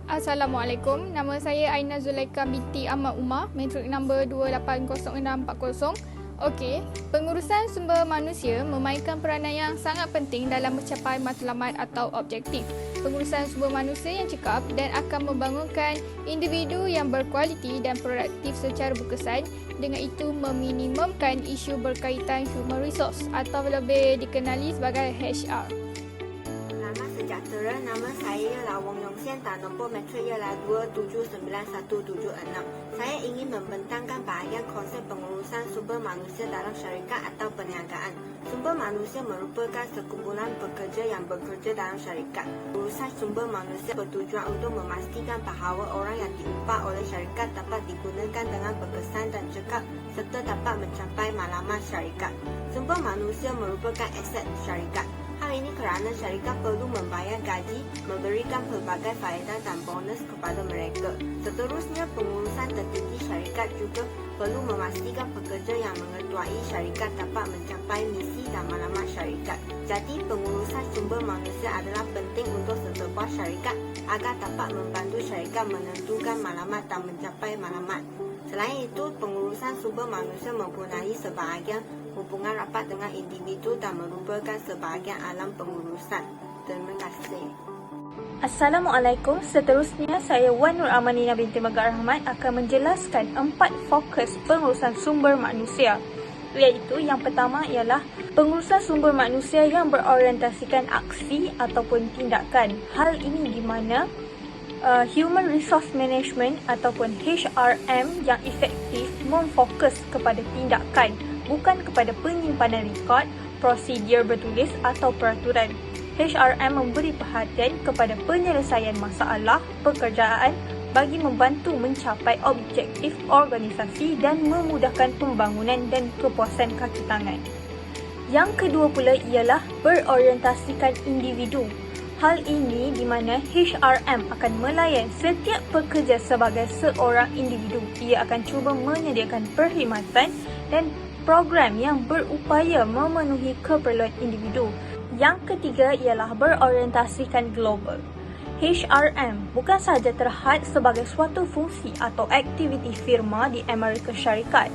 Assalamualaikum, nama saya Aina Zulaika binti Ahmad Umar, matrik nombor 280640. Okey, pengurusan sumber manusia memainkan peranan yang sangat penting dalam mencapai matlamat atau objektif. Pengurusan sumber manusia yang cekap dan akan membangunkan individu yang berkualiti dan produktif secara berkesan, dengan itu meminimumkan isu berkaitan human resource atau lebih dikenali sebagai HR. Selamat sejahtera, nama saya ialah Wong Yong Xian dan nombor matrik ialah 2791176. Saya ingin membentangkan bahagian konsep pengurusan sumber manusia dalam syarikat atau perniagaan. Sumber manusia merupakan sekumpulan pekerja yang bekerja dalam syarikat. Pengurusan sumber manusia bertujuan untuk memastikan bahawa orang yang diupah oleh syarikat dapat digunakan dengan berkesan dan cekap serta dapat mencapai matlamat syarikat. Sumber manusia merupakan aset syarikat. Hal ini kerana syarikat perlu membayar gaji, memberikan pelbagai faedah dan bonus kepada mereka. Seterusnya, pengurusan tertinggi syarikat juga perlu memastikan pekerja yang mengetuai syarikat dapat mencapai misi dan matlamat syarikat. Jadi, pengurusan sumber manusia adalah penting untuk sesebuah syarikat agar dapat membantu syarikat menentukan matlamat dan mencapai matlamat. Selain itu, pengurusan sumber manusia mempunyai sebahagian hubungan rapat dengan individu dan merupakan sebahagian alam pengurusan. Terima kasih. Assalamualaikum. Seterusnya, saya Wan Nur Amanina binti Megar Rahmat akan menjelaskan 4 fokus pengurusan sumber manusia. Iaitu yang pertama ialah pengurusan sumber manusia yang berorientasikan aksi ataupun tindakan. Hal ini di mana Human Resource Management ataupun HRM yang efektif memfokus kepada tindakan, bukan kepada penyimpanan rekod, prosedur bertulis atau peraturan. HRM memberi perhatian kepada penyelesaian masalah pekerjaan bagi membantu mencapai objektif organisasi dan memudahkan pembangunan dan kepuasan kaki tangan. Yang kedua pula ialah berorientasikan individu. Hal ini di mana HRM akan melayan setiap pekerja sebagai seorang individu. Ia akan cuba menyediakan perkhidmatan dan program yang berupaya memenuhi keperluan individu. Yang ketiga ialah berorientasikan global. HRM bukan sahaja terhad sebagai suatu fungsi atau aktiviti firma di Amerika Syarikat,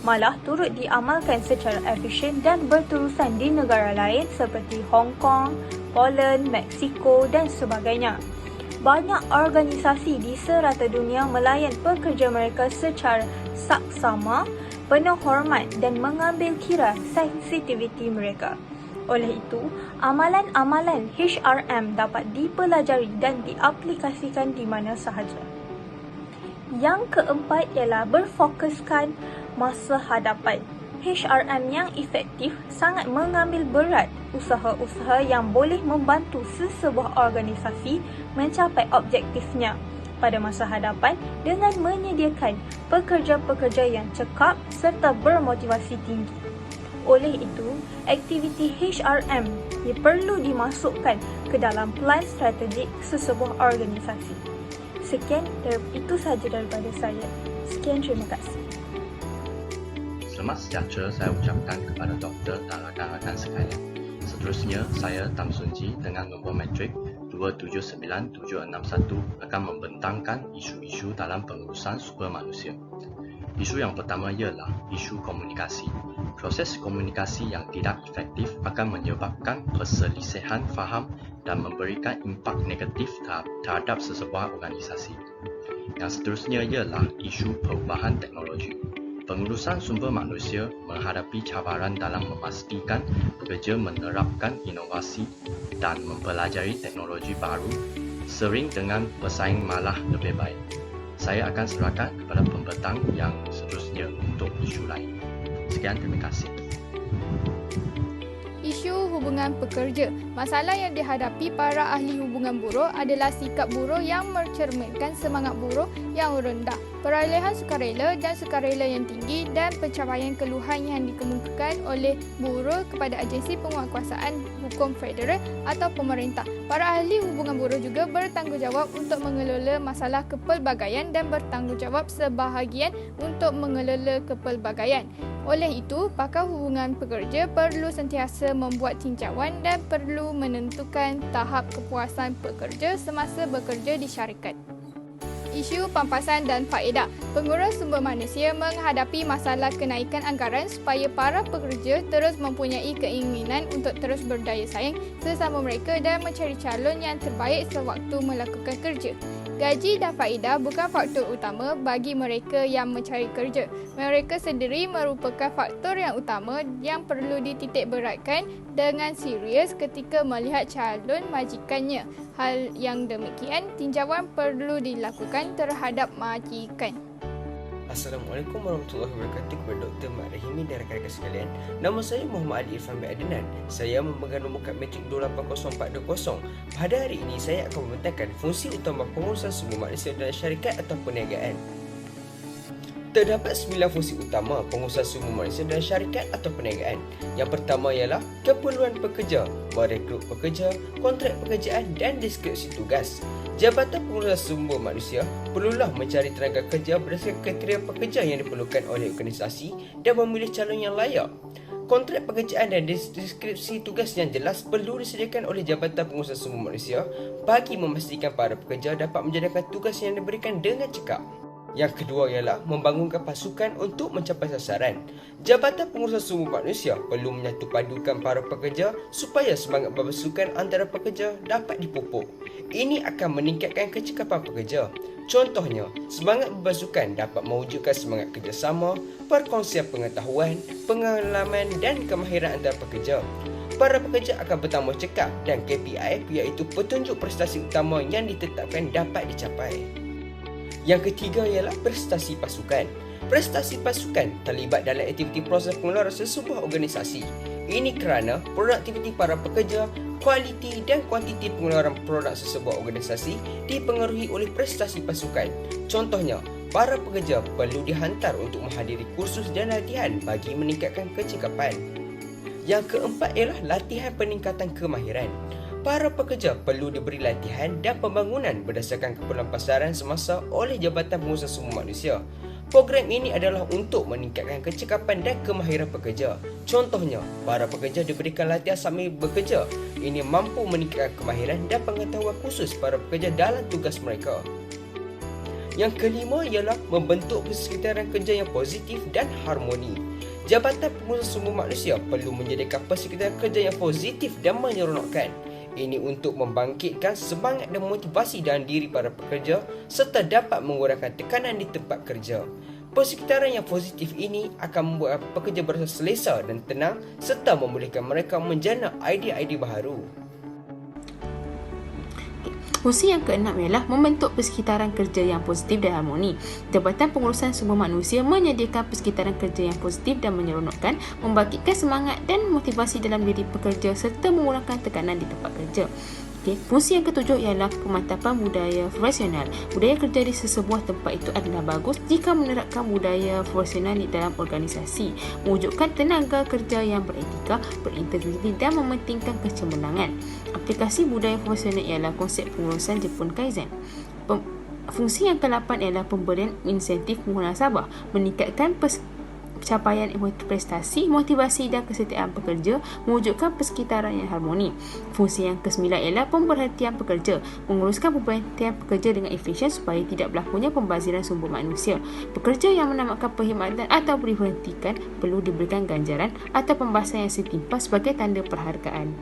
malah turut diamalkan secara efisien dan berterusan di negara lain seperti Hong Kong, Poland, Meksiko dan sebagainya. Banyak organisasi di serata dunia melayan pekerja mereka secara saksama, penuh hormat dan mengambil kira sensitiviti mereka. Oleh itu, amalan-amalan HRM dapat dipelajari dan diaplikasikan di mana sahaja. Yang keempat ialah berfokuskan masa hadapan. HRM yang efektif sangat mengambil berat usaha-usaha yang boleh membantu sesebuah organisasi mencapai objektifnya pada masa hadapan dengan menyediakan pekerja-pekerja yang cekap serta bermotivasi tinggi. Oleh itu, aktiviti HRM perlu dimasukkan ke dalam plan strategik sesebuah organisasi. Sekian, itu sahaja daripada saya. Sekian, terima kasih. Selamat sejahtera saya ucapkan kepada doktor dan rakan-rakan sekalian. Seterusnya, saya Tam Sun Ji dengan nombor matrik 2797761 akan membentangkan isu-isu dalam pengurusan sumber manusia. Isu yang pertama ialah isu komunikasi. Proses komunikasi yang tidak efektif akan menyebabkan perselisihan faham dan memberikan impak negatif terhadap sesebuah organisasi. Yang seterusnya ialah isu perubahan teknologi. Pengurusan sumber manusia menghadapi cabaran dalam memastikan pekerja menerapkan inovasi dan mempelajari teknologi baru, sering dengan pesaing malah lebih baik. Saya akan serahkan kepada pembentang yang seterusnya untuk isu lain. Sekian, terima kasih. Isu hubungan pekerja. Masalah yang dihadapi para ahli hubungan buruh adalah sikap buruh yang mencerminkan semangat buruh yang rendah, perolehan sukarela dan sukarela yang tinggi dan pencapaian keluhan yang dikemukakan oleh buruh kepada agensi penguatkuasaan hukum federal atau pemerintah. Para ahli hubungan buruh juga bertanggungjawab untuk mengelola masalah kepelbagaian dan bertanggungjawab sebahagian untuk mengelola kepelbagaian. Oleh itu, pakar hubungan pekerja perlu sentiasa membuat tinjauan dan perlu menentukan tahap kepuasan pekerja semasa bekerja di syarikat. isu pampasan dan faedah. Pengurus sumber manusia menghadapi masalah kenaikan anggaran supaya para pekerja terus mempunyai keinginan untuk terus berdaya saing sesama mereka dan mencari calon yang terbaik sewaktu melakukan kerja. Gaji dan faedah bukan faktor utama bagi mereka yang mencari kerja. Mereka sendiri merupakan faktor yang utama yang perlu dititik beratkan dengan serius ketika melihat calon majikannya. Hal yang demikian, tinjauan perlu dilakukan terhadap majikan. Assalamualaikum warahmatullahi wabarakatuh kepada Dr. Mak Rahimi dan rakan-rakan sekalian. Nama saya Muhammad Ali Irfan bin Adnan. Saya memegang nombor kad matrik 280420. Pada hari ini saya akan membentangkan fungsi utama pengurusan sumber manusia dalam syarikat atau perniagaan. Terdapat 9 fungsi utama pengurusan sumber manusia dalam syarikat atau perniagaan. Yang pertama ialah keperluan pekerja, merekrut pekerja, kontrak pekerjaan dan deskripsi tugas. Jabatan pengurusan sumber manusia perlulah mencari tenaga kerja berdasarkan kriteria pekerja yang diperlukan oleh organisasi dan memilih calon yang layak. Kontrak pekerjaan dan deskripsi tugas yang jelas perlu disediakan oleh Jabatan Pengurusan Sumber Manusia bagi memastikan para pekerja dapat menjalankan tugas yang diberikan dengan cekap. Yang kedua ialah membangunkan pasukan untuk mencapai sasaran. Jabatan Pengurusan Sumber Manusia perlu menyatupadukan para pekerja supaya semangat berpasukan antara pekerja dapat dipupuk. Ini akan meningkatkan kecekapan pekerja. Contohnya, semangat berpasukan dapat mewujudkan semangat kerjasama, perkongsian pengetahuan, pengalaman dan kemahiran antara pekerja. Para pekerja akan bertambah cekap dan KPI iaitu petunjuk prestasi utama yang ditetapkan dapat dicapai. Yang ketiga ialah prestasi pasukan. Prestasi pasukan terlibat dalam aktiviti proses pengeluaran sesebuah organisasi. Ini kerana produktiviti para pekerja, kualiti dan kuantiti pengeluaran produk sesebuah organisasi dipengaruhi oleh prestasi pasukan. Contohnya, para pekerja perlu dihantar untuk menghadiri kursus dan latihan bagi meningkatkan kecekapan. Yang keempat ialah latihan peningkatan kemahiran. Para pekerja perlu diberi latihan dan pembangunan berdasarkan keperluan pasaran semasa oleh Jabatan Pengurusan Sumber Manusia. Program ini adalah untuk meningkatkan kecekapan dan kemahiran pekerja. Contohnya, para pekerja diberikan latihan sambil bekerja. Ini mampu meningkatkan kemahiran dan pengetahuan khusus para pekerja dalam tugas mereka. Yang kelima ialah membentuk persekitaran kerja yang positif dan harmoni. Jabatan Pengurusan Sumber Manusia perlu menyediakan persekitaran kerja yang positif dan menyeronokkan. Ini untuk membangkitkan semangat dan motivasi dalam diri para pekerja serta dapat mengurangkan tekanan di tempat kerja. Persekitaran yang positif ini akan membuat pekerja berasa selesa dan tenang serta membolehkan mereka menjana idea-idea baharu. Fungsi yang keenam ialah membentuk persekitaran kerja yang positif dan harmoni. Jabatan Pengurusan Sumber Manusia menyediakan persekitaran kerja yang positif dan menyeronokkan, membangkitkan semangat dan motivasi dalam diri pekerja serta mengurangkan tekanan di tempat kerja. Fungsi yang ketujuh ialah pemantapan budaya profesional. Budaya kerja di sesebuah tempat itu adalah bagus jika menerapkan budaya profesional di dalam organisasi, mewujudkan tenaga kerja yang beretika, berintegriti dan mementingkan kecemerlangan. Aplikasi budaya profesional ialah konsep pengurusan Jepun Kaizen. Fungsi yang ke-8 ialah pemberian insentif muhasabah, meningkatkan pencapaian prestasi, motivasi dan kesetiaan pekerja, mewujudkan persekitaran yang harmoni. Fungsi yang ke-9 ialah pemerhatian pekerja, menguruskan pemerhatian pekerja dengan efisien supaya tidak berlakunya pembaziran sumber manusia. Pekerja yang menamatkan perkhidmatan atau diberhentikan perlu diberikan ganjaran atau pembahasan yang setimpal sebagai tanda perhargaan.